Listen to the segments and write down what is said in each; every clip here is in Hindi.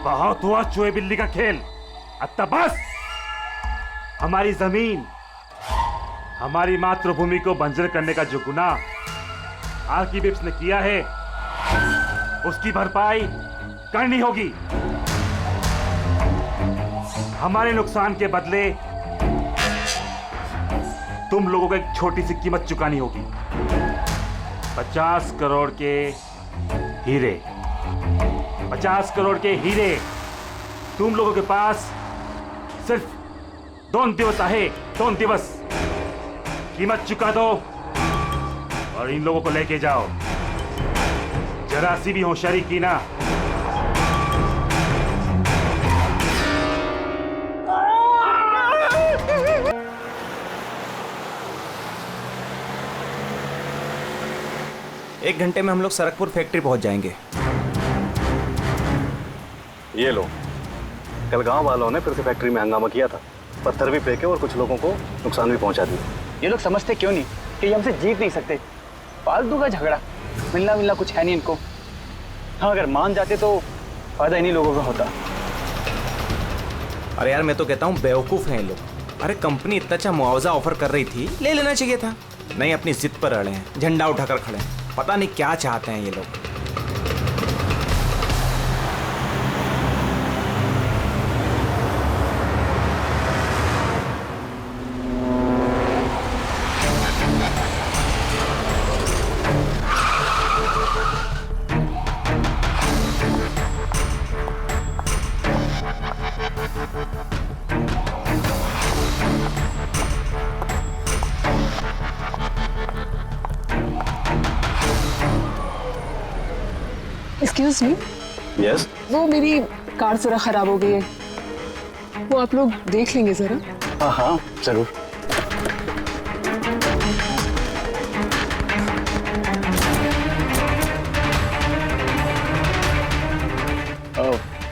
बहुत हुआ चूहे बिल्ली का खेल। अब तो बस। हमारी जमीन, हमारी मातृभूमि को बंजर करने का जो गुनाह आर्किबिप्स ने किया है, उसकी भरपाई करनी होगी। हमारे नुकसान के बदले तुम लोगों को एक छोटी सी कीमत चुकानी होगी। 50 करोड़ के हीरे। 50 करोड़ के हीरे तुम लोगों के पास सिर्फ 2 दिवस आहे। 2 दिवस कीमत चुका दो और इन लोगों को लेके जाओ। जरा सी भी होशियारी की ना, एक घंटे में हम लोग सरकपुर फैक्ट्री पहुंच जाएंगे। ये लो, कल गांव वालों ने फिर से फैक्ट्री में हंगामा किया था, पत्थर भी फेंके और कुछ लोगों को नुकसान भी पहुंचा दिया। ये लोग समझते क्यों नहीं कि ये हमसे जीत नहीं सकते। फालतू का झगड़ा, मिलना कुछ है नहीं इनको। हाँ, अगर मान जाते तो फायदा इन्हीं लोगों का होता। अरे यार, मैं तो कहता हूँ बेवकूफ हैं ये लोग। अरे कंपनी इतना अच्छा मुआवजा ऑफर कर रही थी, ले लेना चाहिए था। नहीं, अपनी जिद पर अड़े हैं, झंडा उठाकर खड़े हैं। पता नहीं क्या चाहते हैं ये लोग। Excuse me. यस। वो मेरी कार जरा खराब हो गई है, वो आप लोग देख लेंगे जरा। हाँ हाँ जरूर।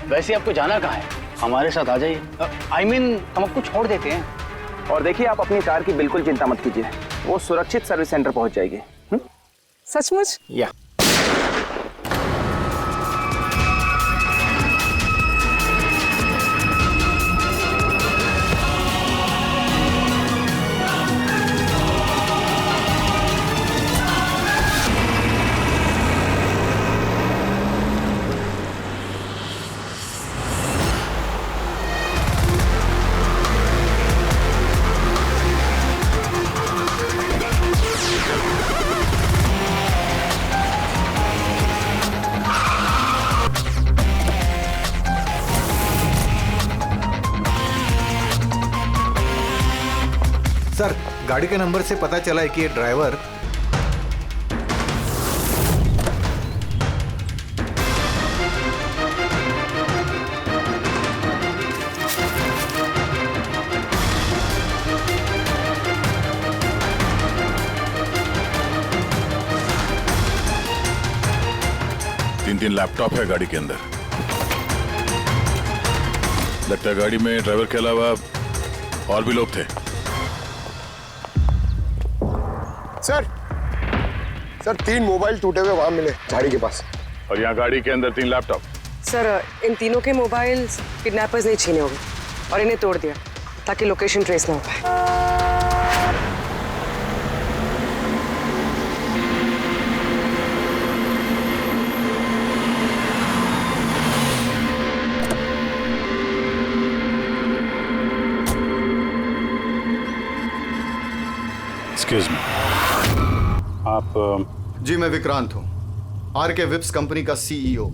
वैसे आपको जाना कहाँ है? हमारे साथ आ जाइए। I mean, हम आपको छोड़ देते हैं। और देखिए, आप अपनी कार की बिल्कुल चिंता मत कीजिए, वो सुरक्षित सर्विस सेंटर पहुंच जाएगी। सचमुच? या सर, गाड़ी के नंबर से पता चला है कि ये ड्राइवर तीन लैपटॉप है गाड़ी के अंदर। लगता है गाड़ी में ड्राइवर के अलावा और भी लोग थे। सर 3 मोबाइल टूटे हुए वहां मिले झाड़ी के पास। और यहाँ गाड़ी के अंदर 3 लैपटॉप। सर, इन तीनों के मोबाइल किडनैपर्स ने छीने होंगे और इन्हें तोड़ दिया ताकि लोकेशन ट्रेस ना हो पाए। एक्सक्यूज मी, आप? जी, मैं विक्रांत हूँ, आरके विप्स कंपनी का सीईओ,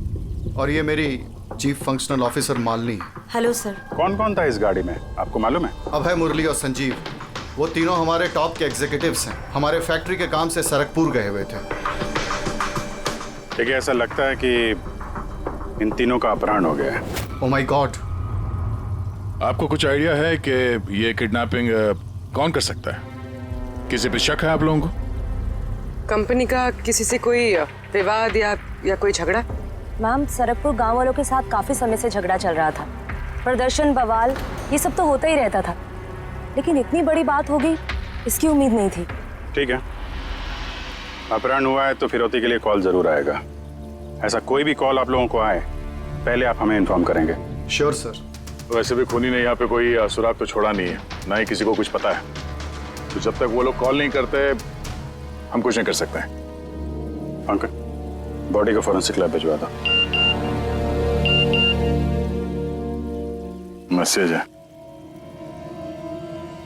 और ये मेरी चीफ फंक्शनल ऑफिसर मालिनी है। Hello sir. कौन कौन था इस गाड़ी में, आपको मालूम है? अभय, मुरली और संजीव, वो तीनों हमारे टॉप के एग्जीक्यूटिव्स हैं। हमारे फैक्ट्री के काम से सरकपुर गए हुए थे। देखिए, ऐसा लगता है कि इन तीनों का अपहरण हो गया है। Oh my God. आपको कुछ आइडिया है कि ये किडनैपिंग कौन कर सकता है? किसी पे शक है आप लोगों को? कंपनी का किसी से कोई विवाद या कोई झगड़ा? मैम, सरकपुर गांव वालों के साथ काफी समय से झगड़ा चल रहा था। प्रदर्शन, बवाल, ये सब तो होता ही रहता था, लेकिन इतनी बड़ी बात होगी इसकी उम्मीद नहीं थी। ठीक है, अपहरण हुआ है तो फिरौती के लिए कॉल जरूर आएगा। ऐसा कोई भी कॉल आप लोगों को आए पहले आप हमें इन्फॉर्म करेंगे। Sure sir. वैसे भी खूनी ने यहाँ पे कोई सुराग तो छोड़ा नहीं है, ना ही किसी को कुछ पता है। तो जब तक वो लोग कॉल नहीं करते हम कुछ नहीं कर सकते हैं। अंकल, बॉडी को फॉरेंसिक लैब भिजवा दो। मैसेज है,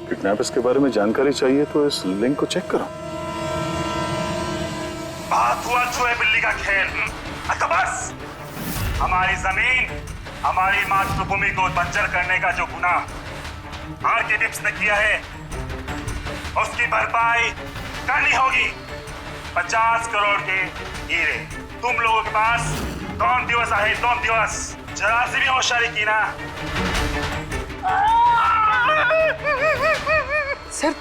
किडनैपर्स के बारे में जानकारी चाहिए तो इस लिंक को चेक करो। बात हुआ चूहे बिल्ली का खेल। अच्छा बस, हमारी जमीन, हमारी मातृभूमि को बंजर करने का जो गुनाह आरके विप्स ने किया है उसकी भरपाई करनी होगी। 50 करोड़ के हीरे तुम लोगों के पास 2 दिवस आहे, 2 दिवस। जरा सी भी होशियारी की ना। सर,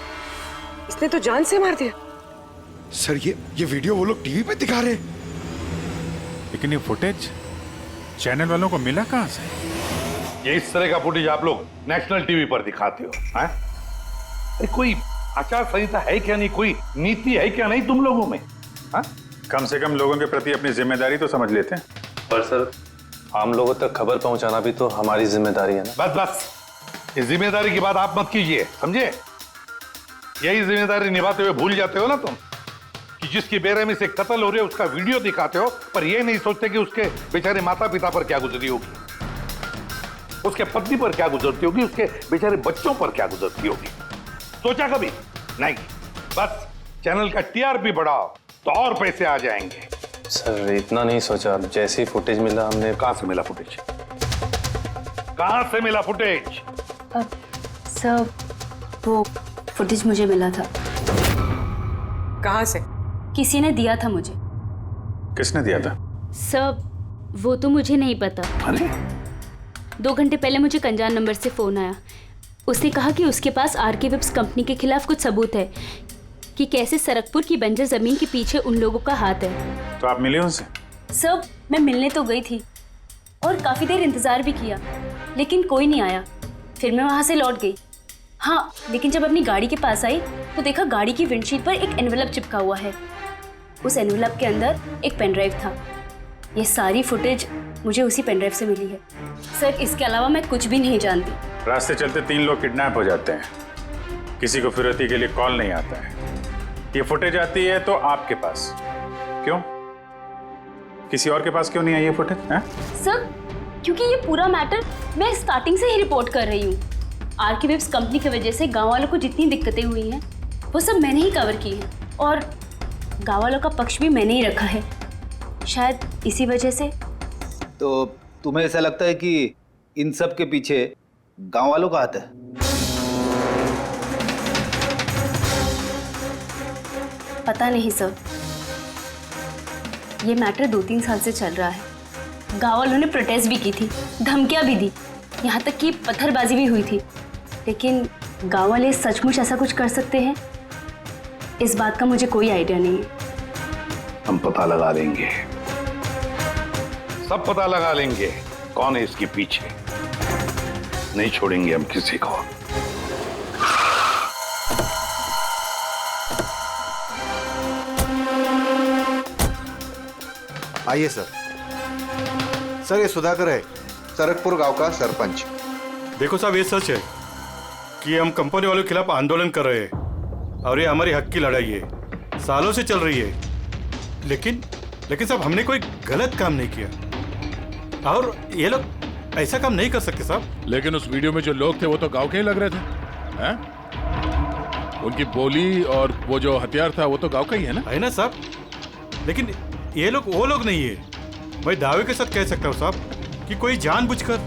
इसने तो जान से मार दिया। सर ये वीडियो वो लोग टीवी पे दिखा रहे हैं। लेकिन ये फुटेज चैनल वालों को मिला कहां से? ये इस तरह का फुटेज आप लोग नेशनल टीवी पर दिखाते हो, हैं? अरे कोई आचार संहिता है क्या नहीं, कोई नीति है क्या नहीं तुम लोगों में? हाँ? कम से कम लोगों के प्रति अपनी जिम्मेदारी तो समझ लेते हैं। पर सर, आम लोगों तक खबर पहुंचाना भी तो हमारी जिम्मेदारी है ना। बस बस, इस जिम्मेदारी की बात आप मत कीजिए, समझे? यही जिम्मेदारी निभाते हुए भूल जाते हो ना तुम कि जिसकी बेरहमी से कत्ल हो रहे है उसका वीडियो दिखाते हो, पर यह नहीं सोचते कि उसके बेचारे माता पिता पर क्या गुजरी होगी, उसके पत्नी पर क्या गुजरती होगी, उसके बेचारे बच्चों पर क्या गुजरती होगी। सोचा कभी नहीं? बस चैनल का टीआरपी बढ़ाओ तो और पैसे आ जाएंगे। सर इतना नहीं सोचा, जैसे ही फुटेज मिला हमने। कहां से मिला फुटेज? कहां से मिला फुटेज? सर, वो फुटेज मुझे मिला था। कहां से? किसी ने दिया था मुझे। किसने दिया था? सर, वो तो मुझे नहीं पता। अरे 2 घंटे पहले मुझे कंजान नंबर से फोन आया। उसने कहा कि उसके पास आरके विप्स कंपनी के खिलाफ कुछ सबूत है कि कैसे सरकपुर की बंजर जमीन के पीछे उन लोगों का हाथ है। तो आप मिले उनसे? सर, मैं मिलने तो गई थी और काफी देर इंतजार भी किया, लेकिन कोई नहीं आया। फिर मैं वहां से लौट गई। हाँ, लेकिन जब अपनी गाड़ी के पास आई तो देखा गाड़ी की विंडशीट पर एक एनवेलप चिपका हुआ है। उस एनवेलप के अंदर एक पेन ड्राइव था। ये सारी फुटेज मुझे उसी पेन ड्राइव से मिली है। सर, इसके अलावा मैं कुछ भी नहीं जानती। रास्ते चलते 3 लोग किडनैप हो जाते हैं, किसी को फिरौती के लिए कॉल नहीं आता है। ये फुटेज आती है तो आपके पास क्यों? किसी और के पास क्यों नहीं आई ये फुटेज? सर, क्योंकि ये पूरा मैटर मैं स्टार्टिंग से ही रिपोर्ट कर रही हूँ। आरके विप्स कंपनी की वजह से गांव वालों को जितनी दिक्कतें हुई हैं वो सब मैंने ही कवर की है और गांव वालों का पक्ष भी मैंने ही रखा है। शायद इसी वजह से। तो तुम्हें ऐसा लगता है कि इन सब के पीछे गांव वालों का हाथ है? पता नहीं सर, ये मैटर 2-3 साल से चल रहा है। गांव वालों ने प्रोटेस्ट भी की थी, धमकियां भी दी, यहाँ तक कि पत्थरबाजी भी हुई थी। लेकिन गांव वाले सचमुच ऐसा कुछ कर सकते हैं, इस बात का मुझे कोई आइडिया नहीं है। हम पता लगा लेंगे, सब पता लगा लेंगे कौन है इसके पीछे। नहीं छोड़ेंगे हम किसी को। आइए सर। सर, ये सुधाकर है, सरकपुर गांव का सरपंच। देखो साहब, ये सच है कि हम कंपनी वालों के खिलाफ आंदोलन कर रहे हैं और ये हमारी हक की लड़ाई है, सालों से चल रही है। लेकिन साहब, हमने कोई गलत काम नहीं किया और ये लोग ऐसा काम नहीं कर सकते साहब। लेकिन उस वीडियो में जो लोग थे वो तो गांव के ही लग रहे थे, हैं? उनकी बोली और वो जो हथियार था वो तो गांव का ही है ना? है ना साहब, लेकिन ये लोग वो लोग नहीं है। मैं दावे के साथ कह सकता हूँ साहब कि कोई जानबूझकर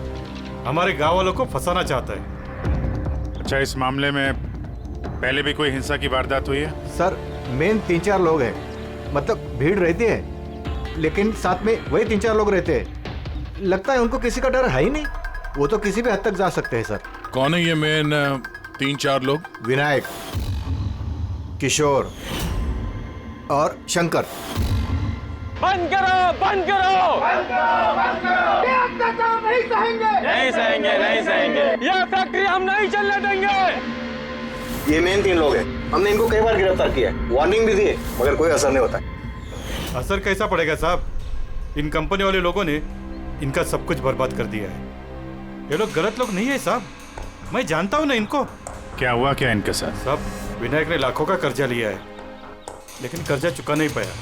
हमारे गांव वालों को फंसाना चाहता है। अच्छा, इस मामले में पहले भी कोई हिंसा की वारदात हुई है? सर, मेन 3-4 लोग हैं, मतलब भीड़ रहती है, लेकिन साथ में वही 3-4 लोग रहते हैं। लगता है उनको किसी का डर है ही नहीं, वो तो किसी भी हद तक जा सकते हैं सर। कौन है ये मेन 3-4 लोग? विनायक, किशोर और शंकर। बंद करो, बंद करो, बंद करो, बंद करो। ये अत्याचार नहीं सहेंगे, नहीं सहेंगे, नहीं सहेंगे। ये फैक्ट्री हम नहीं चलने देंगे। ये मेन 3 लोग हैं, हमने इनको कई बार गिरफ्तार किया है, वार्निंग भी दी है, मगर कोई असर नहीं होता है। असर कैसा पड़ेगा साहब? इन कंपनी वाले लोगों ने इनका सब कुछ बर्बाद कर दिया है। ये लोग गलत लोग नहीं है साहब, मैं जानता हूँ ना इनको। क्या हुआ क्या इनके साथ? साहब विनायक ने लाखों का कर्जा लिया है, लेकिन कर्जा चुका नहीं पाया।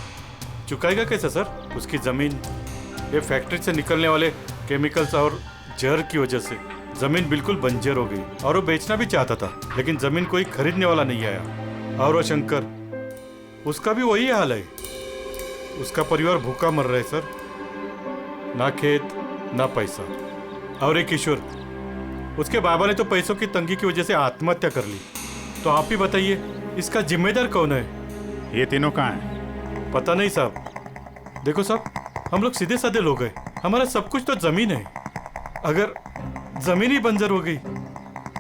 चुकाएगा कैसे सर? उसकी जमीन, ये फैक्ट्री से निकलने वाले केमिकल्स और जहर की वजह से जमीन बिल्कुल बंजर हो गई और वो बेचना भी चाहता था, लेकिन जमीन कोई खरीदने वाला नहीं आया। और वो शंकर, उसका भी वही हाल है। उसका परिवार भूखा मर रहा है सर, ना खेत ना पैसा। और एक किशोर, उसके बाबा ने तो पैसों की तंगी की वजह से आत्महत्या कर ली। तो आप ही बताइए इसका जिम्मेदार कौन है? ये तीनों कहाँ हैं? पता नहीं साहब। देखो साहब, हम लोग सीधे साधे लोग हैं, हमारा सब कुछ तो जमीन है। अगर जमीन ही बंजर हो गई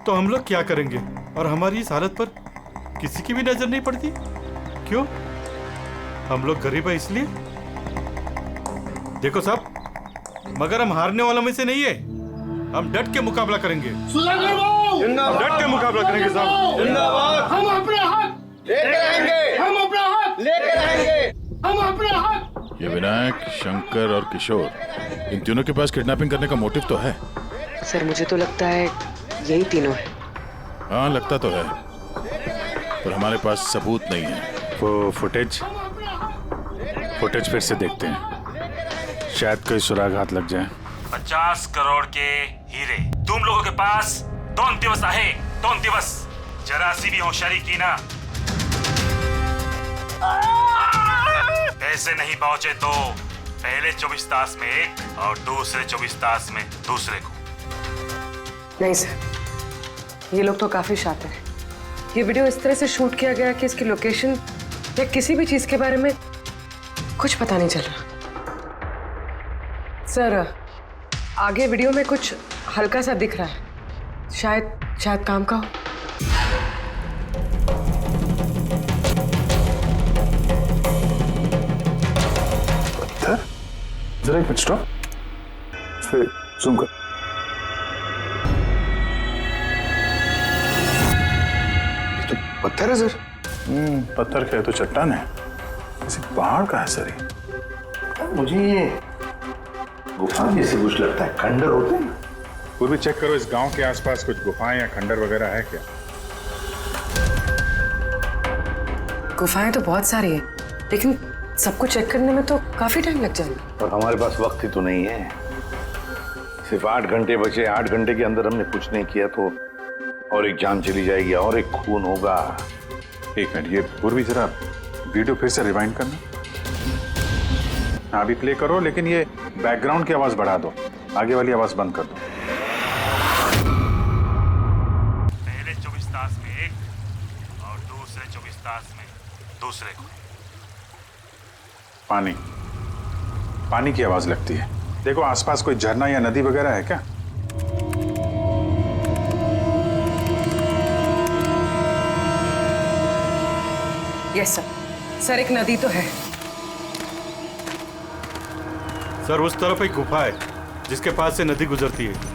तो हम लोग क्या करेंगे? और हमारी इस हालत पर किसी की भी नजर नहीं पड़ती। क्यों? हम लोग गरीब है इसलिए? देखो साहब, मगर हम हारने वालों में से नहीं है। हम डट के मुकाबला करेंगे। हम डट के मुकाबला करेंगे साहब। हम अपने हक लेकर रहेंगे, हम अपना हक लेकर रहेंगे, हम अपने हक। ये विनायक, शंकर और किशोर, इन तीनों के पास किडनैपिंग करने का मोटिव तो है। सर मुझे तो लगता है यही तीनों है। हाँ लगता तो है, पर हमारे पास सबूत नहीं है। वो फुटेज फिर से देखते हैं, शायद कोई सुराग हाथ लग जाए। 50 करोड़ के हीरे तुम लोगों के पास 2 दिवस आहे, 2 दिवस। जरा सी भी होशियारी की ना, पैसे नहीं पहुंचे तो पहले 24 तास में एक और दूसरे 24 तास में दूसरे को। नहीं सर, ये लोग तो काफी शातिर हैं। ये वीडियो इस तरह से शूट किया गया कि इसकी लोकेशन या किसी भी चीज के बारे में कुछ पता नहीं चल रहा। सर आगे वीडियो में कुछ हल्का सा दिख रहा है, शायद काम का हो। जरा एक मिनट स्टॉप, फिर जूम कर। ये तो पत्थर है सर। पत्थर का है तो चट्टान है, किसी पहाड़ का है सर ये। मुझे ये गुफा जैसे कुछ लगता है, खंडर होते हैं। वो भी चेक करो, इस गांव के आसपास कुछ गुफाएं या खंडर वगैरह है क्या? गुफाएं तो बहुत सारी है, लेकिन सबको चेक करने में तो काफी टाइम लग जाएगा। और हमारे पास वक्त ही तो नहीं है। सिर्फ 8 घंटे बचे, 8 घंटे के अंदर हमने कुछ नहीं किया तो और एक जान चली जाएगी और एक खून होगा। एक मिनट, ये पूर्वी जरा वीडियो फिर से रिवाइंड करना। हाँ अभी प्ले करो, लेकिन ये बैकग्राउंड की आवाज बढ़ा दो, आगे वाली आवाज बंद कर दो। पहले 24 तास में एक और दूसरे 24 तास में दूसरे को। पानी की आवाज लगती है। देखो आसपास कोई झरना या नदी वगैरह है क्या? यस सर, एक नदी तो है। सर उस तरफ एक गुफा है जिसके पास से नदी गुजरती है।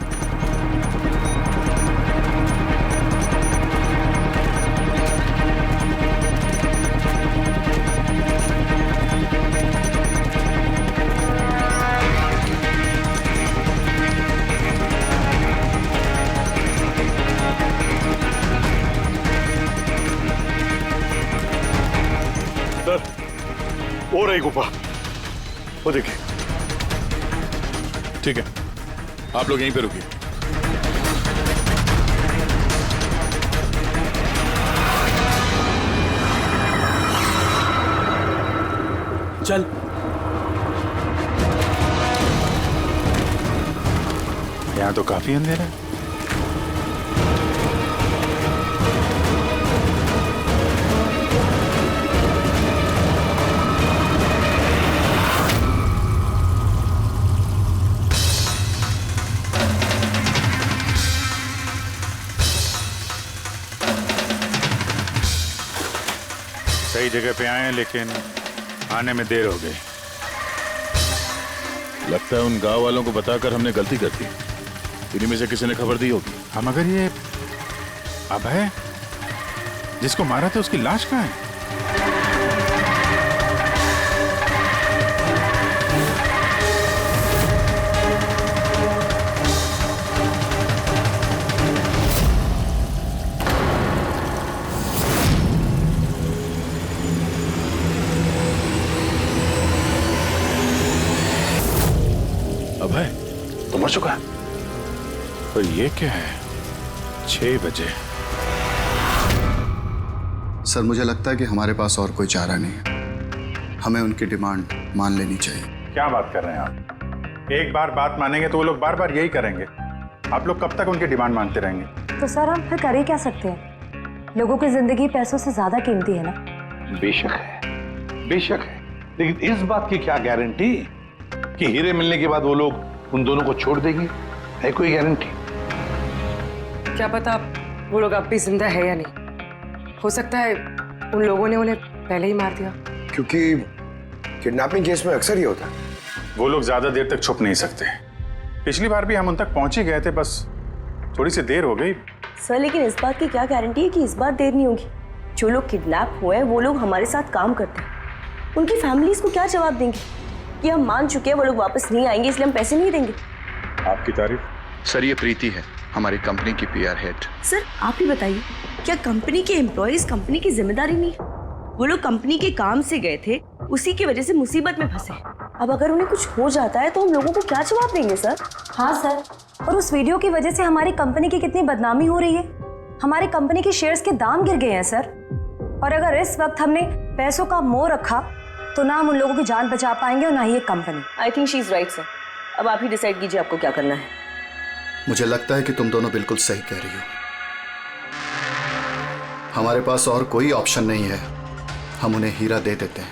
हो रही गुफा, वो देखिए। ठीक है, आप लोग यहीं पे रुकिए। चल। यहाँ तो काफी अंधेरा है। सही जगह पे आए हैं, लेकिन आने में देर हो गई। लगता है उन गांव वालों को बताकर हमने गलती कर दी। इन्हीं में से किसी ने खबर दी होगी। हम अगर ये अभय जिसको मारा था उसकी लाश कहाँ है? अभय तो मर चुका है। पर ये क्या है, 6 बजे। सर मुझे लगता है कि हमारे पास और कोई चारा नहीं है, हमें उनकी डिमांड मान लेनी चाहिए। क्या बात कर रहे हैं आप? एक बार बात मानेंगे तो वो लोग बार बार यही करेंगे। आप लोग कब तक उनकी डिमांड मानते रहेंगे? तो सर हम फिर कर ही क्या सकते हैं? लोगों की जिंदगी पैसों से ज्यादा कीमती है ना। बेशक है, बेशक है, लेकिन इस बात की क्या गारंटी कि हीरे मिलने के बाद वो लोग उन दोनों को छोड़ देंगे? है कोई गारंटी? क्या पता वो लोग अब भी जिंदा है या नहीं। हो सकता है उन लोगों ने उन्हें पहले ही मार दिया। क्योंकि किडनैपिंग केस में अक्सर ही होता है। वो लोग ज्यादा देर तक छुप नहीं सकते। पिछली बार भी हम उन तक पहुंच ही गए थे, बस थोड़ी सी देर हो गई। सर लेकिन इस बात की क्या गारंटी है कि इस बार देर नहीं होगी? जो लोग किडनैप हुए हैं वो लोग हमारे साथ काम करते हैं। उनकी फैमिलीज को क्या जवाब देंगे कि हम मान चुके हैं वो लोग वापस नहीं आएंगे इसलिए हम पैसे नहीं देंगे? आपकी तारीफ। सर ये प्रीति है, हमारी कंपनी की PR हेड। सर आप ही बताइए, क्या कंपनी के एम्प्लॉयज कंपनी की जिम्मेदारी नहीं है? वो लोग कंपनी के काम से गए थे, उसी की वजह से मुसीबत में फंसे। अब अगर उन्हें कुछ हो जाता है तो हम लोगों को क्या जवाब देंगे सर? हाँ सर, और उस वीडियो की वजह से हमारी कंपनी की कितनी बदनामी हो रही है। हमारी कंपनी के शेयर्स के दाम गिर गए हैं सर। और अगर इस वक्त हमने पैसों का मोह रखा तो ना हम उन लोगों की जान बचा पाएंगे और ना ही ये company. I think she is right sir. अब आप ही डिसाइड कीजिए आपको क्या करना है। मुझे लगता है कि तुम दोनों बिल्कुल सही कह रही हो। हमारे पास और कोई ऑप्शन नहीं है, हम उन्हें हीरा दे देते हैं,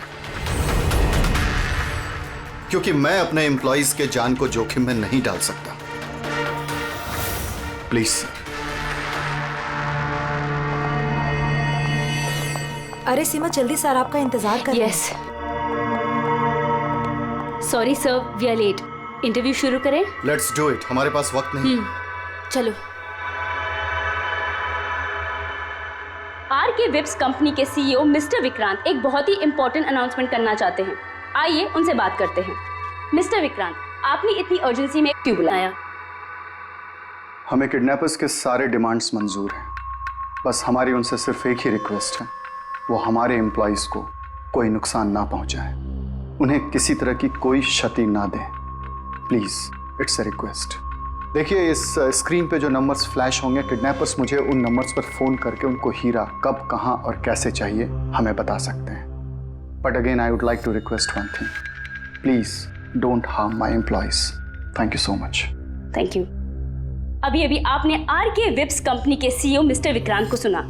क्योंकि मैं अपने एम्प्लॉइज के जान को जोखिम में नहीं डाल सकता। Please sir. अरे सीमा जल्दी सर आपका इंतजार कर। Yes sorry sir, we are late. Interview शुरू करें? लेट्स डू इट, हमारे पास वक्त नहीं। चलो। आरके विप्स कंपनी के CEO मिस्टर विक्रांत एक बहुत ही इंपॉर्टेंट अनाउंसमेंट करना चाहते हैं। आइए उनसे बात करते हैं। मिस्टर विक्रांत, आपने इतनी अर्जेंसी में क्यों बुलाया? हमें किडनैपर्स के सारे डिमांड्स मंजूर हैं, बस हमारी उनसे सिर्फ एक ही रिक्वेस्ट है, वो हमारे एम्प्लॉइज को कोई नुकसान ना पहुंचाए, उन्हें किसी तरह की कोई क्षति ना दें। Please, it's a request. देखिए इस स्क्रीन पे जो नंबर्स फ्लैश होंगे, किडनैपर्स मुझे उन नंबर्स पर फोन करके उनको हीरा कब, कहां और कैसे चाहिए हमें बता सकते हैं। But again I would like to request one thing, please don't harm my employees. Thank you so much. Thank you. अभी अभी आपने आरके विप्स कंपनी के CEO मिस्टर विक्रांत को सुना।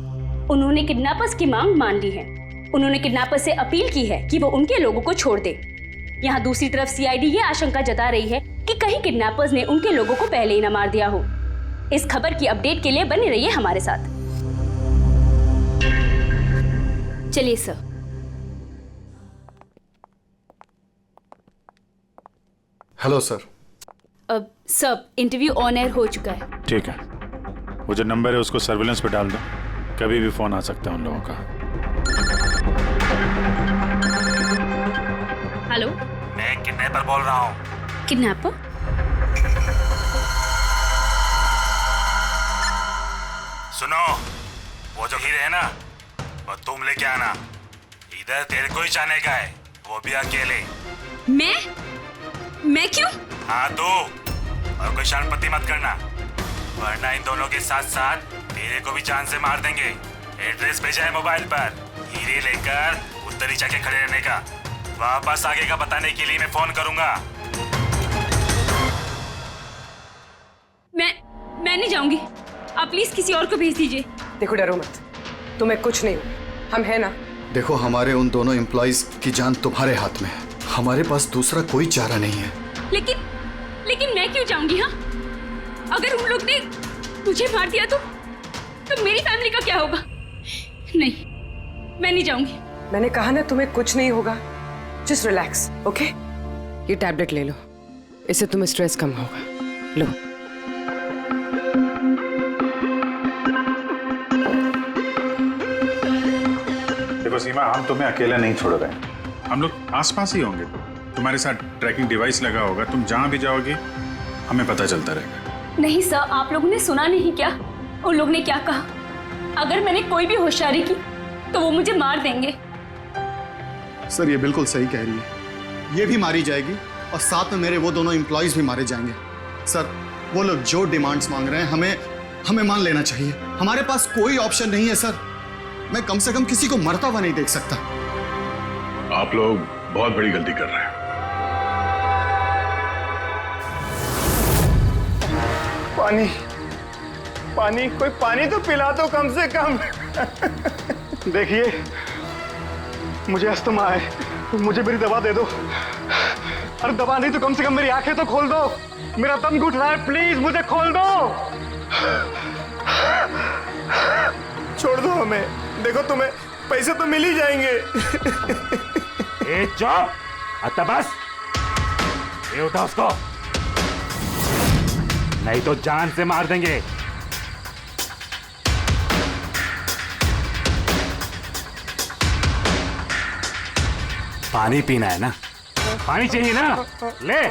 उन्होंने किडनैपर्स की मांग मान ली है। उन्होंने किडनैपर्स से अपील की है कि वो उनके लोगों को छोड़ दे। यहाँ दूसरी तरफ CID ये आशंका जता रही है कि कहीं किडनैपर्स ने उनके लोगों को पहले ही न मार दिया हो। इस खबर की अपडेट के लिए बने रहिए हमारे साथ। चलिए सर। Hello sir. अब सब इंटरव्यू ऑन एयर हो चुका है। ठीक है, वो जो नंबर है उसको सर्विलेंस पे डाल दो, कभी भी फोन आ सकता है उन लोगों का। हेलो, मैं किडनैपर बोल रहा हूँ। किडनैपर? सुनो, वो जो हीरे है ना, वो तुम लेके आना। इधर तेरे को ही जाने का है, वो भी अकेले। मैं क्यों? हाँ तो, और कोई शरारती मत करना, वरना इन दोनों के साथ साथ तेरे को भी जान से मार देंगे। एड्रेस भेजा है मोबाइल पर, हीरे लेकर उधर ही जाके खड़े रहने का। वापस आगे का बताने के लिए मैं फोन करूंगा। मैं नहीं जाऊंगी। आप प्लीज किसी और को भेज दीजिए। देखो डरो मत, तुम्हें कुछ नहीं होगा, हम हैं ना। देखो हमारे उन दोनों एम्प्लॉइज की जान तुम्हारे हाथ में है, हमारे पास दूसरा कोई चारा नहीं है। लेकिन मैं क्यों जाऊंगी? हाँ, अगर उन लोग ने मुझे मार दिया तो मेरी फैमिली का क्या होगा? नहीं, मैं नहीं जाऊंगी। मैंने कहा ना तुम्हें कुछ नहीं होगा, जस्ट रिलैक्स, ओके? ये टैबलेट ले लो, इससे तुम्हें स्ट्रेस कम होगा। लो। देखो सीमा, हम तुम्हें अकेला नहीं छोड़ रहे हैं, हम लोग आसपास ही होंगे। तुम्हारे साथ ट्रैकिंग डिवाइस लगा होगा, तुम जहां भी जाओगे हमें पता चलता रहेगा। नहीं सर, आप लोगों ने सुना नहीं क्या उन लोग ने क्या कहा? अगर मैंने कोई भी होशियारी की तो वो मुझे मार देंगे। सर ये बिल्कुल सही कह रही है, ये भी मारी जाएगी और साथ में मेरे वो दोनों एम्प्लॉयज भी मारे जाएंगे। सर, वो लोग जो डिमांड्स मांग रहे हैं हमें मान लेना चाहिए। हमारे पास कोई ऑप्शन नहीं है सर। मैं कम से कम किसी को मरता हुआ नहीं देख सकता। आप लोग बहुत बड़ी गलती कर रहे हैं। पानी पानी, कोई पानी तो पिला दो कम से कम। देखिए, मुझे अस्थमा है, मुझे मेरी दवा दे दो। अरे दवा नहीं तो कम से कम मेरी आंखें तो खोल दो। मेरा दम घुट रहा है, प्लीज मुझे खोल दो। छोड़ दो हमें। देखो, तुम्हें पैसे तो मिल ही जाएंगे। ए चुप, आता बस। ये उठा उसको, नहीं तो जान से मार देंगे। पानी पीना है ना? पानी चाहिए ना? ले।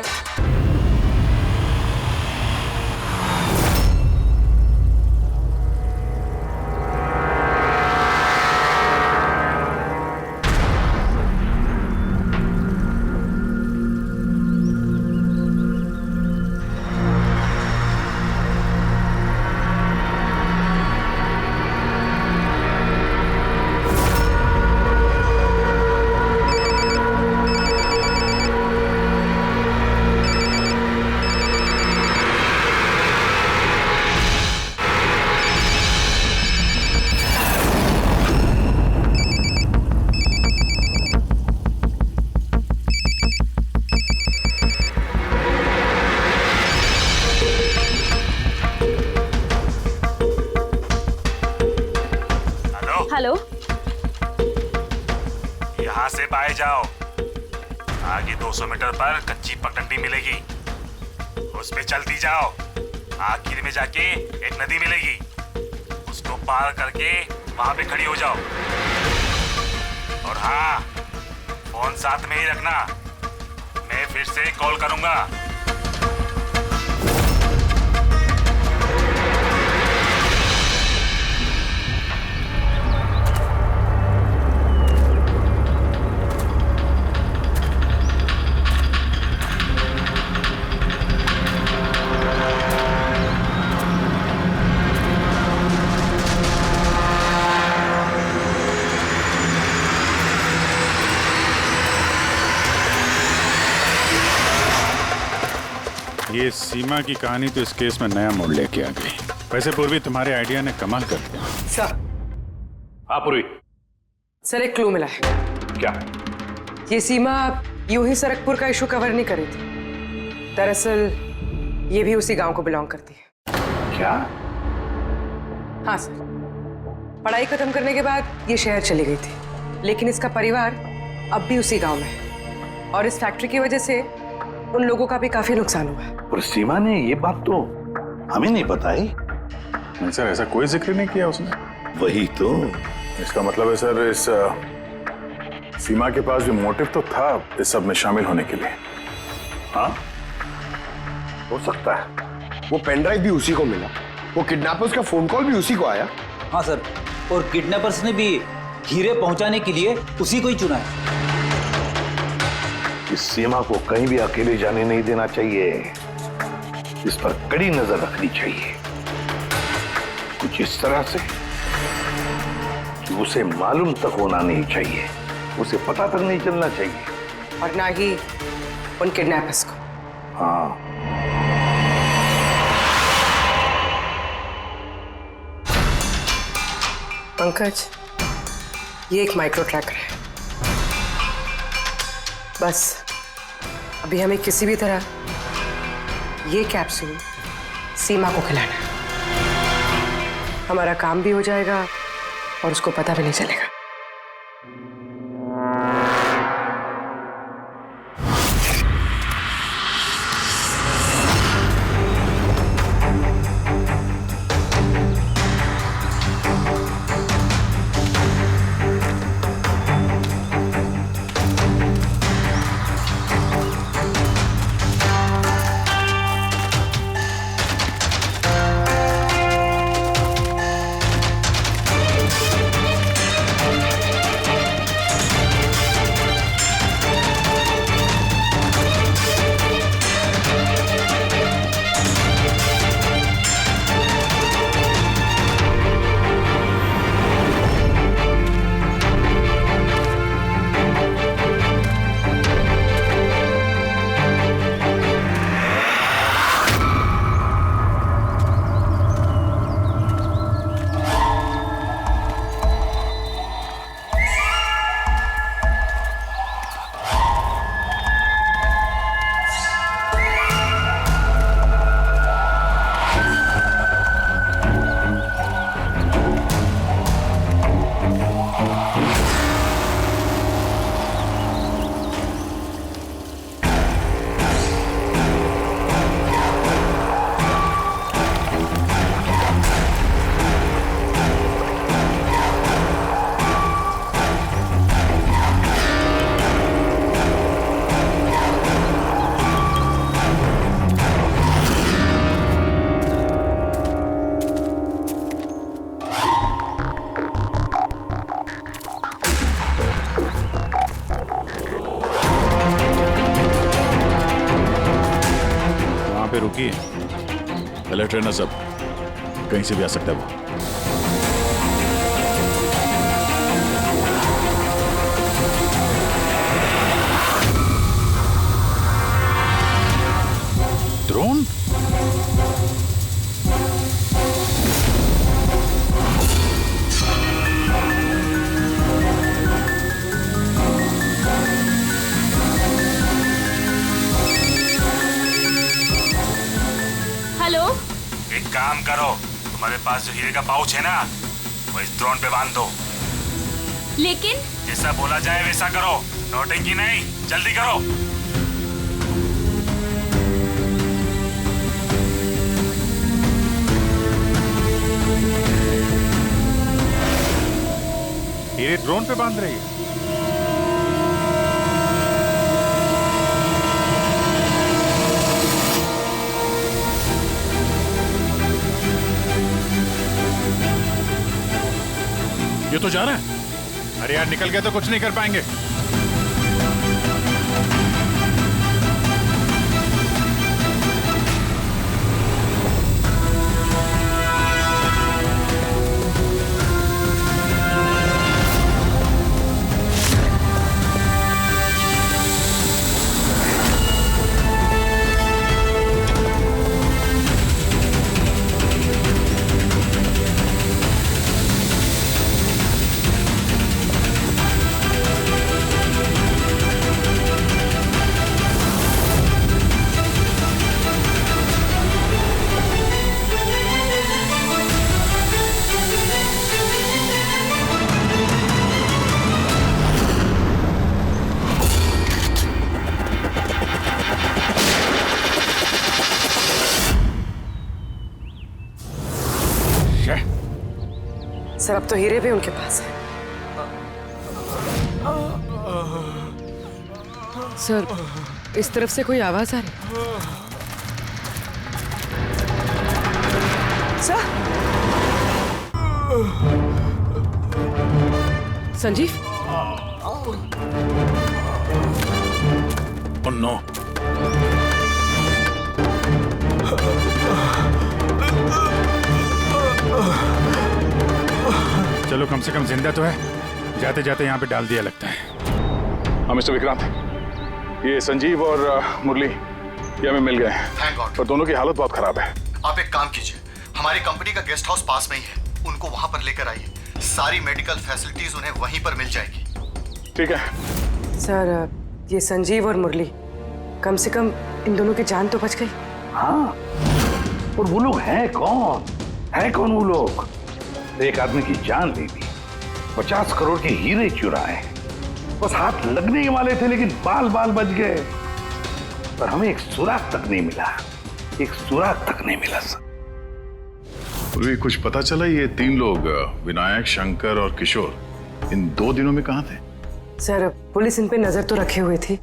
हेलो, यहाँ से बाहर जाओ। आगे 200 मीटर पर कच्ची पगडंडी मिलेगी, उस पे चलती जाओ। आखिर में जाके एक नदी मिलेगी, उसको पार करके वहां पे खड़ी हो जाओ। और हाँ, फोन साथ में ही रखना, मैं फिर से कॉल करूंगा। ये सीमा की कहानी तो इस केस में नया मोड़ लेके आ गई। वैसे पूर्वी, तुम्हारे आइडिया ने कमाल कर दिया। सर। हाँ पूर्वी। सर, एक क्लू मिला है। क्या? ये सीमा यूं ही सरकपुर का इशू कवर नहीं करी थी। दरअसल ये भी उसी गांव को बिलोंग करती है। क्या? हाँ सर, पढ़ाई खत्म करने के बाद ये शहर चली गई थी, लेकिन इसका परिवार अब भी उसी गांव में है और इस फैक्ट्री की वजह से उन लोगों का भी काफी नुकसान हुआ। और सीमा ने ये बात तो हमें नहीं बताई। नहीं सर, ऐसा कोई जिक्र नहीं किया उसने। वही तो। इसका मतलब है सर, इस सीमा के पास भी मोटिव तो था इस सब में शामिल होने के लिए। हाँ, हो सकता है। वो पेन ड्राइव भी उसी को मिला, वो किडनैपर्स का फोन कॉल भी उसी को आया। हाँ सर, और किडनैपर्स ने भी हीरे पहुंचाने के लिए उसी को ही चुना है। इस सीमा को कहीं भी अकेले जाने नहीं देना चाहिए, इस पर कड़ी नजर रखनी चाहिए, कुछ इस तरह से कि उसे मालूम तक होना नहीं चाहिए, उसे पता तक नहीं चलना चाहिए। और ना ही उन किडनैपर्स को। हाँ। पंकज, ये एक माइक्रो ट्रैकर है। बस अभी हमें किसी भी तरह ये कैप्सूल सीमा को खिलाना है। हमारा काम भी हो जाएगा और उसको पता भी नहीं चलेगा। पे रुकी है। अलर्ट रहना सब, कहीं से भी आ सकता है वो। ड्रोन? हेलो, एक काम करो, तुम्हारे पास जो हीरे का पाउच है ना, वो इस ड्रोन पे बांध दो। लेकिन जैसा बोला जाए वैसा करो, नौटंकी नहीं, जल्दी करो। हीरे ड्रोन पे बांध रही है। ये तो जा रहा है। अरे यार, निकल गया तो कुछ नहीं कर पाएंगे। सर, अब तो हीरे भी उनके पास है। सर, इस तरफ से कोई आवाज आ रही है। सर, संजीव। Oh no. चलो, कम से कम जिंदा तो है। जाते जाते यहाँ पे डाल दिया लगता है। हाँ मिस्टर विक्रांत, ये संजीव और मुरली ये हमें मिल गए हैं। Thank God. पर दोनों की हालत बहुत खराब है। आप एक काम कीजिए, हमारी कंपनी का गेस्ट हाउस पास में ही है, उनको वहां पर लेकर आइए। सारी मेडिकल फैसिलिटीज उन्हें वहीं पर मिल जाएगी। ठीक है सर, ये संजीव और मुरली, कम से कम इन दोनों की जान तो बच गई। हाँ, और वो लोग हैं कौन? हैं कौन वो लोग? एक आदमी की जान ले ली, 50 करोड़ के हीरे चुराए, बस हाथ लगने ही वाले थे लेकिन बाल बाल बच गए। पर हमें एक सुराग तक नहीं मिला, एक सुराग तक नहीं मिला सर। पूर्वी कुछ पता चला ये 3 लोग विनायक, शंकर और किशोर इन 2 दिनों में कहाँ थे? सर, पुलिस इन पे नजर तो रखे हुए थी,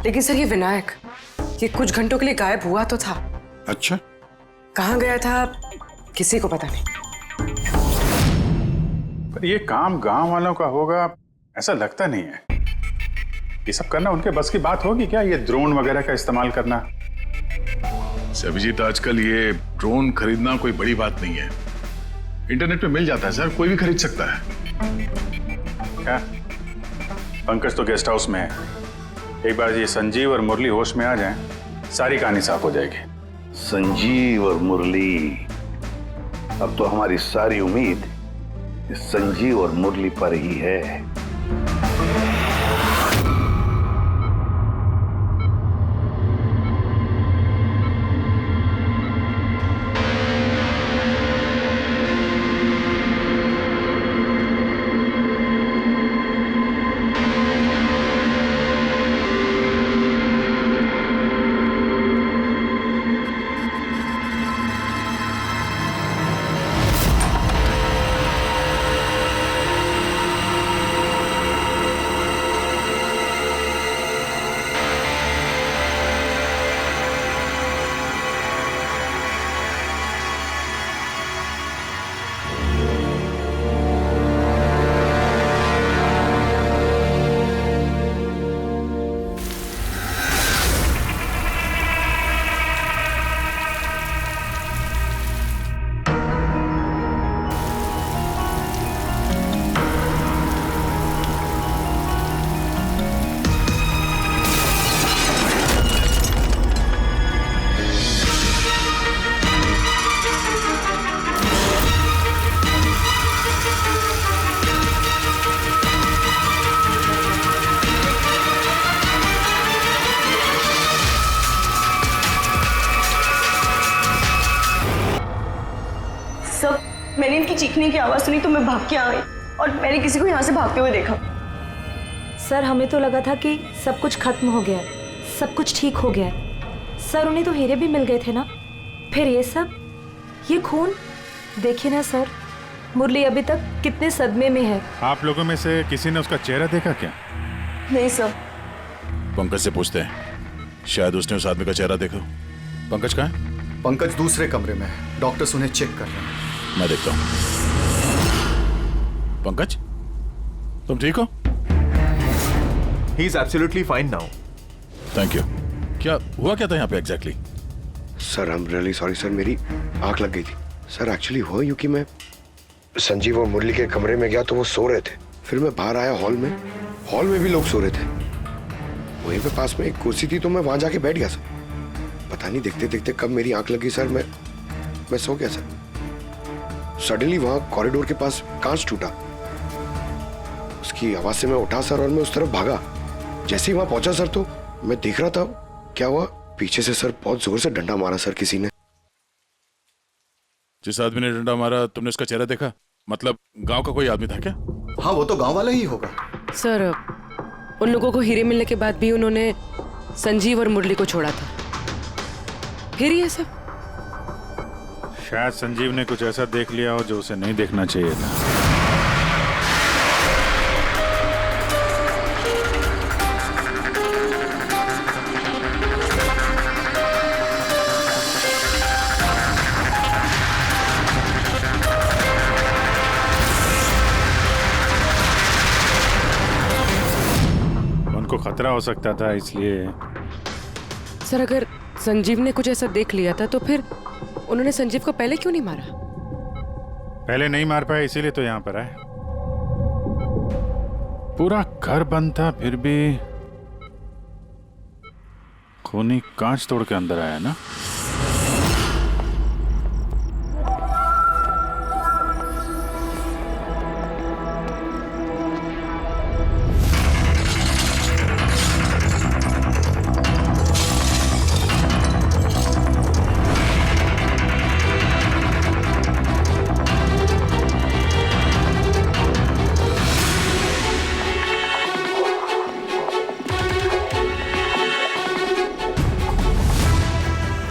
लेकिन सर ये विनायक, ये कुछ घंटों के लिए गायब हुआ तो था। अच्छा, कहाँ गया था किसी को पता नहीं। पर ये काम गांव वालों का होगा ऐसा लगता नहीं है। ये सब करना उनके बस की बात होगी क्या? ये ड्रोन वगैरह का इस्तेमाल करना? अभिजीत, आजकल ये ड्रोन खरीदना कोई बड़ी बात नहीं है। इंटरनेट पे मिल जाता है सर, कोई भी खरीद सकता है। क्या? पंकज तो गेस्ट हाउस में है। एक बार ये संजीव और मुरली होश में आ जाएं, सारी कहानी साफ हो जाएगी। संजीव और मुरली, अब तो हमारी सारी उम्मीद संजीव और मुरली पर ही है। मैंने इनकी चीखने की आवाज़ सुनी तो मैं भाग के आ गई और मैंने किसी को यहाँ से भागते हुए देखा। सर हमें तो लगा था कि सब कुछ खत्म हो गया है, सब कुछ ठीक हो गया है। सर उन्हें तो हीरे भी मिल गए थे ना, फिर ये सब, ये खून। देखिए ना सर, मुरली अभी तक कितने सदमे में है। आप लोगों में से किसी ने उसका चेहरा देखा क्या? नहीं सर। पंकज से पूछते हैं, शायद उसने उस आदमी का चेहरा देखा। पंकज कहाँ है? पंकज दूसरे कमरे में है, डॉक्टर्स उन्हें चेक कर रहे हैं। मैं देखता हूँ। पंकज, तुम ठीक हो? He is absolutely fine now. Thank you. क्या हुआ क्या था यहाँ पे exactly? Sir I am really sorry sir, मेरी आंख लग गई थी। सर एक्चुअली हुआ यूं कि मैं संजीव और मुरली के कमरे में गया तो वो सो रहे थे। फिर मैं बाहर आया हॉल में भी लोग सो रहे थे। वहीं पे पास में एक कुर्सी थी तो मैं वहां जाके बैठ गया सर। पता नहीं देखते देखते कब मेरी आंख लगी सर, मैं सो गया सर। सडनली वहां कॉरिडोर के पास कांच टूटा, उसकी आवाज से मैं उठा सर और मैं उस तरफ भागा। जैसे ही वहां पहुंचा सर तो मैं देख रहा था क्या हुआ, पीछे से सर बहुत जोर से डंडा मारा सर किसी ने। जिस आदमी ने डंडा मारा तुमने उसका चेहरा देखा? मतलब गांव का कोई आदमी था क्या? हाँ वो तो गांव वाला ही होगा। सर उन लोगों को हीरे मिलने के बाद भी उन्होंने संजीव और मुरली को छोड़ा था, फिर ये सब। शायद संजीव ने कुछ ऐसा देख लिया हो जो उसे नहीं देखना चाहिए था। उनको खतरा हो सकता था इसलिए। सर अगर संजीव ने कुछ ऐसा देख लिया था तो फिर उन्होंने संजीव को पहले क्यों नहीं मारा? पहले नहीं मार पाया इसीलिए तो यहाँ पर आए। पूरा घर बंद था फिर भी खूनी कांच तोड़ के अंदर आया ना।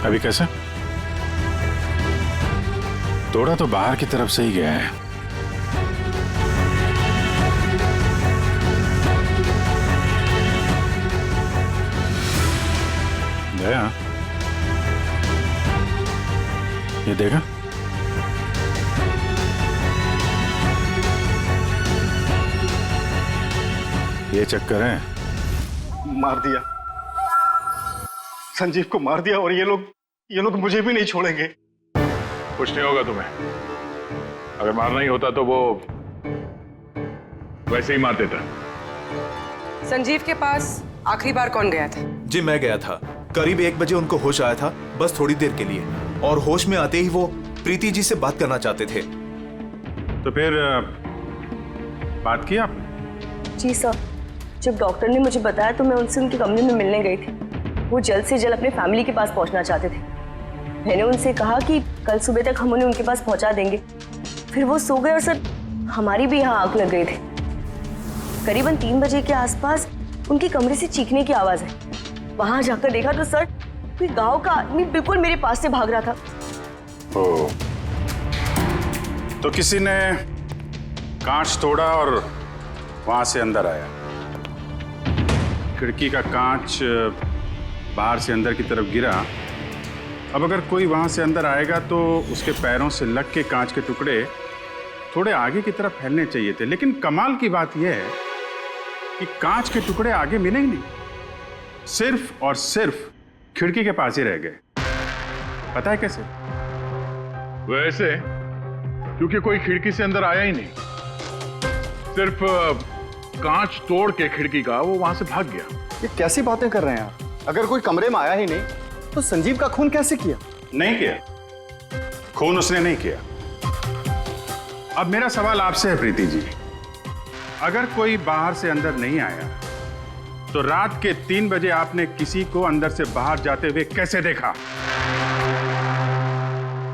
अभी कैसे? तोड़ा तो बाहर की तरफ से ही गया है। गया? ये देखा? ये चक्कर है। मार दिया संजीव को, मार दिया और ये लोग मुझे भी नहीं छोड़ेंगे। कुछ नहीं होगा तुम्हें। अगर मारना ही होता तो वो वैसे ही मार देता। संजीव के पास आखिरी बार कौन गया था? जी मैं गया था, करीब 1 बजे उनको होश आया था, बस थोड़ी देर के लिए, और होश में आते ही वो प्रीति जी से बात करना चाहते थे। तो फिर बात की आपने? जी सर, जब डॉक्टर ने मुझे बताया तो मैं उनसे उनके कमरे में मिलने गई थी। वो जल्द से जल्द अपने फैमिली के पास पहुंचना चाहते थे। मैंने उनसे कहा कि कल सुबह तक हम उन्हें उनके पास पहुंचा देंगे। फिर वो सो गए और सर हमारी भी यहाँ आंख लग गई थी। करीबन 3 बजे के आसपास उनके कमरे से चीखने की आवाज है। वहां जाकर देखा तो सर कोई गांव का आदमी बिल्कुल मेरे पास से भाग रहा था। ओ, तो किसी ने कांच तोड़ा और वहां से अंदर आया। खिड़की का कांच बाहर से अंदर की तरफ गिरा। अब अगर कोई वहां से अंदर आएगा तो उसके पैरों से लग के कांच के टुकड़े थोड़े आगे की तरफ फैलने चाहिए थे, लेकिन कमाल की बात यह है कि कांच के टुकड़े आगे मिले ही नहीं, सिर्फ और सिर्फ खिड़की के पास ही रह गए। पता है कैसे? वैसे क्योंकि कोई खिड़की से अंदर आया ही नहीं, सिर्फ कांच तोड़ के खिड़की का वो वहां से भाग गया। ये कैसी बातें कर रहे हैं आप? अगर कोई कमरे में आया ही नहीं तो संजीव का खून कैसे किया? नहीं किया, खून उसने नहीं किया। अब मेरा सवाल आपसे है प्रीति जी, अगर कोई बाहर से अंदर नहीं आया तो रात के 3 बजे आपने किसी को अंदर से बाहर जाते हुए कैसे देखा?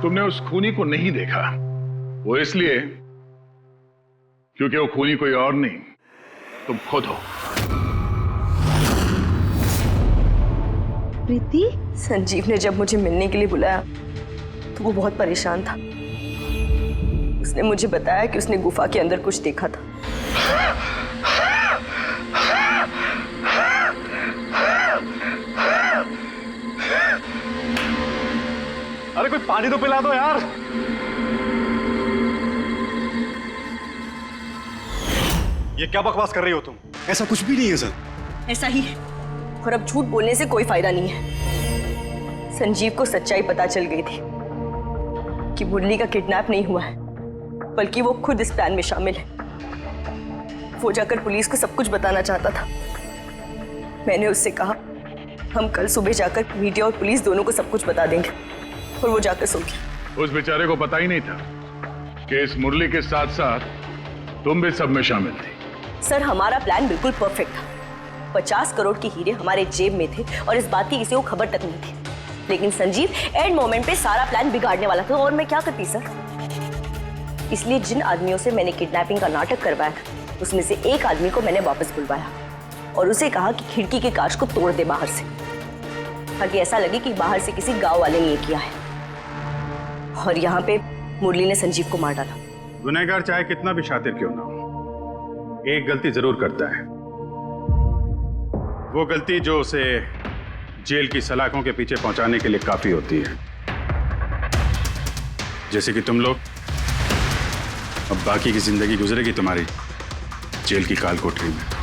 तुमने उस खूनी को नहीं देखा, वो इसलिए क्योंकि वो खूनी कोई और नहीं, तुम खुद हो। प्रीति, संजीव ने जब मुझे मिलने के लिए बुलाया तो वो बहुत परेशान था। उसने मुझे बताया कि उसने गुफा के अंदर कुछ देखा था। अरे कोई पानी तो पिला दो यार। ये क्या बकवास कर रही हो तुम? ऐसा कुछ भी नहीं है सर। ऐसा ही है, और अब झूठ बोलने से कोई फायदा नहीं है। संजीव को सच्चाई पता चल गई थी कि मुरली का किडनैप नहीं हुआ है, बल्कि वो खुद इस प्लान में शामिल है। वो जाकर पुलिस को सब कुछ बताना चाहता था। मैंने उससे कहा हम कल सुबह जाकर मीडिया और पुलिस दोनों को सब कुछ बता देंगे, और वो जाकर सो गया। उस बेचारे को पता ही नहीं था कि इस मुरली के साथ साथ तुम भी सब में शामिल थी। सर, हमारा प्लान बिल्कुल परफेक्ट था। 50 करोड़ के हीरे हमारे जेब में थे और इस बात की किसी को खबर तक नहीं थी। लेकिन संजीव एंड मोमेंट पे सारा प्लान बिगाड़ने वाला था, और मैं क्या करती सर। इसलिए जिन आदमियों से मैंने किडनैपिंग का नाटक करवाया था, उसमें से एक आदमी को मैंने वापस बुलवाया और उसे कहा कि खिड़की के कांच को तोड़ दे बाहर से, ताकि ऐसा लगे कि बाहर से किसी गांव वाले ने ये किया है। और यहाँ पे मुरली ने संजीव को मार डाला। गुनहगार चाहे कितना भी शातिर क्यों ना हो, एक गलती जरूर करता है। वो गलती जो उसे जेल की सलाखों के पीछे पहुंचाने के लिए काफी होती है। जैसे कि तुम लोग, अब बाकी की जिंदगी गुजरेगी तुम्हारी जेल की काल कोठरी में।